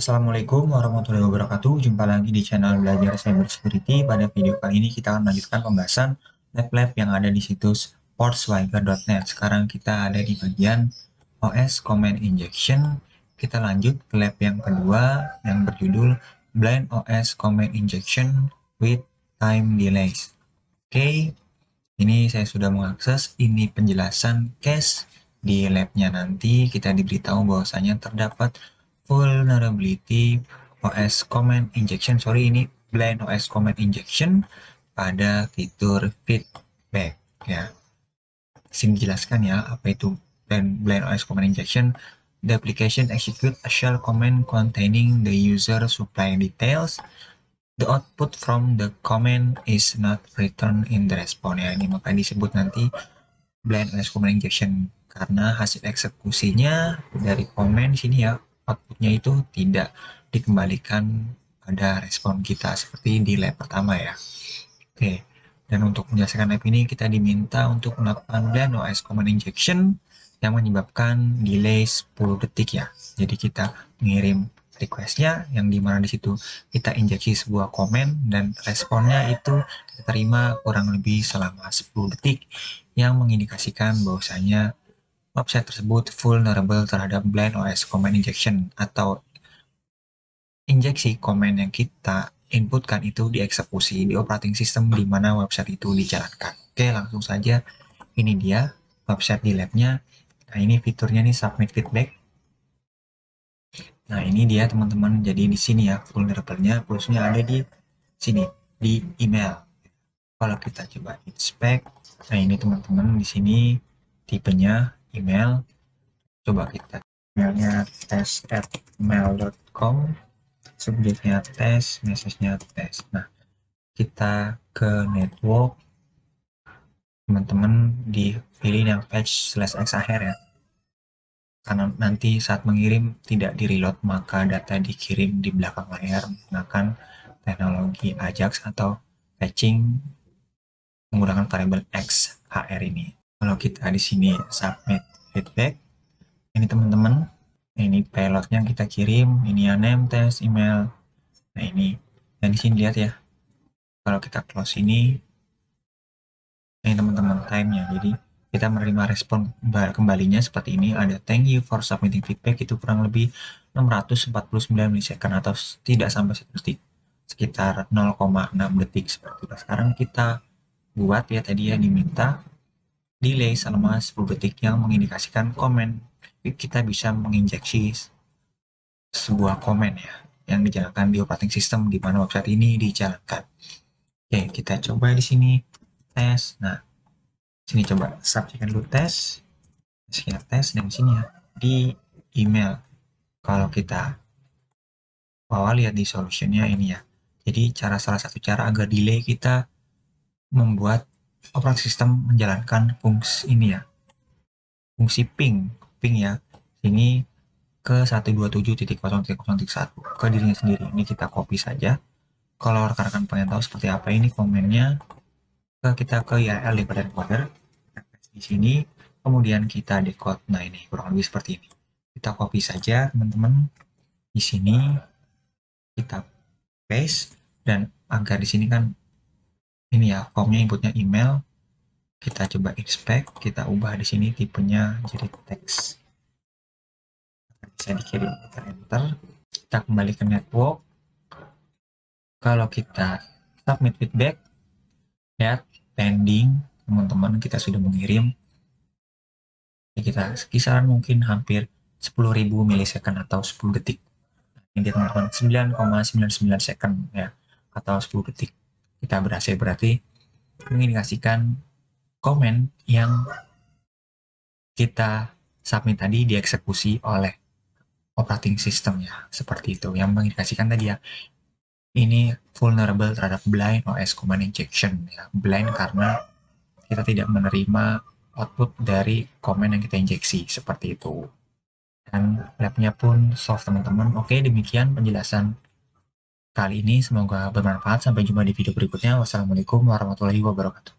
Assalamualaikum warahmatullahi wabarakatuh. Jumpa lagi di channel Belajar Cybersecurity. Pada video kali ini kita akan melanjutkan pembahasan lab-lab yang ada di situs portswiper.net. Sekarang kita ada di bagian OS Command Injection. Kita lanjut ke lab yang kedua yang berjudul Blind OS Command Injection with Time Delays. Oke, ini saya sudah mengakses. Ini penjelasan case. Di labnya nanti kita diberitahu bahwasanya terdapat vulnerability OS Command Injection, ini blind OS Command Injection pada fitur feedback ya. Sini dijelaskan ya apa itu blind OS Command Injection. The application execute a shell command containing the user supply details. The output from the command is not returned in the response ya. Ini maka disebut nanti blind OS Command Injection karena hasil eksekusinya dari command sini ya, outputnya itu tidak dikembalikan pada respon kita seperti di lab pertama ya. Oke, dan untuk menjelaskan lab ini kita diminta untuk melakukan blind OS Command Injection yang menyebabkan delay 10 detik ya. Jadi kita mengirim requestnya yang dimana di situ kita injeksi sebuah komen dan responnya itu diterima kurang lebih selama 10 detik yang mengindikasikan bahwasanya website tersebut vulnerable terhadap blind OS Command Injection atau injeksi komen yang kita inputkan itu dieksekusi di operating system di mana website itu dijalankan. Oke, langsung saja ini dia website di labnya. Nah, ini fiturnya nih submit feedback. Nah, ini dia teman-teman. Jadi di sini ya vulnerable-nya plusnya ada di sini di email. Kalau kita coba inspect, nah ini teman-teman di sini tipenya email. Coba kita emailnya test@mail.com, subjeknya tes, message-nya tes. Nah, kita ke network, teman-teman dipilih yang patch/x_ahead ya. Karena nanti saat mengirim tidak di reload, maka data dikirim di belakang layar menggunakan teknologi Ajax atau patching menggunakan variabel XHR ini. Kalau kita di sini submit feedback, ini teman-teman, ini payloadnya kita kirim, ini ya name, test, email. Nah ini, dan di sini lihat ya, kalau kita close ini teman-teman time-nya. Jadi kita menerima respon kembalinya seperti ini, ada thank you for submitting feedback, itu kurang lebih 649 milisecond atau tidak sampai 1 detik, sekitar 0,6 detik seperti itu. Sekarang kita buat ya tadi ya diminta delay selama 10 detik yang mengindikasikan komen kita bisa menginjeksi sebuah komen ya yang dijalankan di operating system di mana website ini dijalankan. Oke, kita coba di sini tes. Nah, sini coba subjeknya dulu tes, dan di sini ya di email. Kalau kita awal lihat di solutionnya ini ya. Jadi salah satu cara agar delay kita membuat operating system menjalankan fungsi ini ya, fungsi ping ya, ini ke 127.0.0.1 ke dirinya sendiri. Ini kita copy saja. Kalau rekan-rekan pengen tahu seperti apa ini komennya, kita ke URL decoder di sini, kemudian kita decode. Nah ini kurang lebih seperti ini. Kita copy saja teman-teman. Di sini kita paste, dan agar di sini kan ini ya formnya inputnya email, kita coba inspect, kita ubah di sini tipenya jadi teks, bisa dikirim, kita enter, kita kembali ke network. Kalau kita submit feedback, lihat pending teman-teman, kita sudah mengirim. Kita kisaran mungkin hampir 10.000 milisecond atau 10 detik. Ini teman-teman 9,99 second ya atau 10 detik kita berhasil, berarti mengindikasikan komen yang kita submit tadi dieksekusi oleh operating system ya, seperti itu yang mengindikasikan tadi ya ini vulnerable terhadap blind OS Command Injection ya. Blind karena kita tidak menerima output dari komen yang kita injeksi seperti itu, dan labnya pun soft teman-teman. Oke, demikian penjelasan kali ini, semoga bermanfaat. Sampai jumpa di video berikutnya. Wassalamualaikum warahmatullahi wabarakatuh.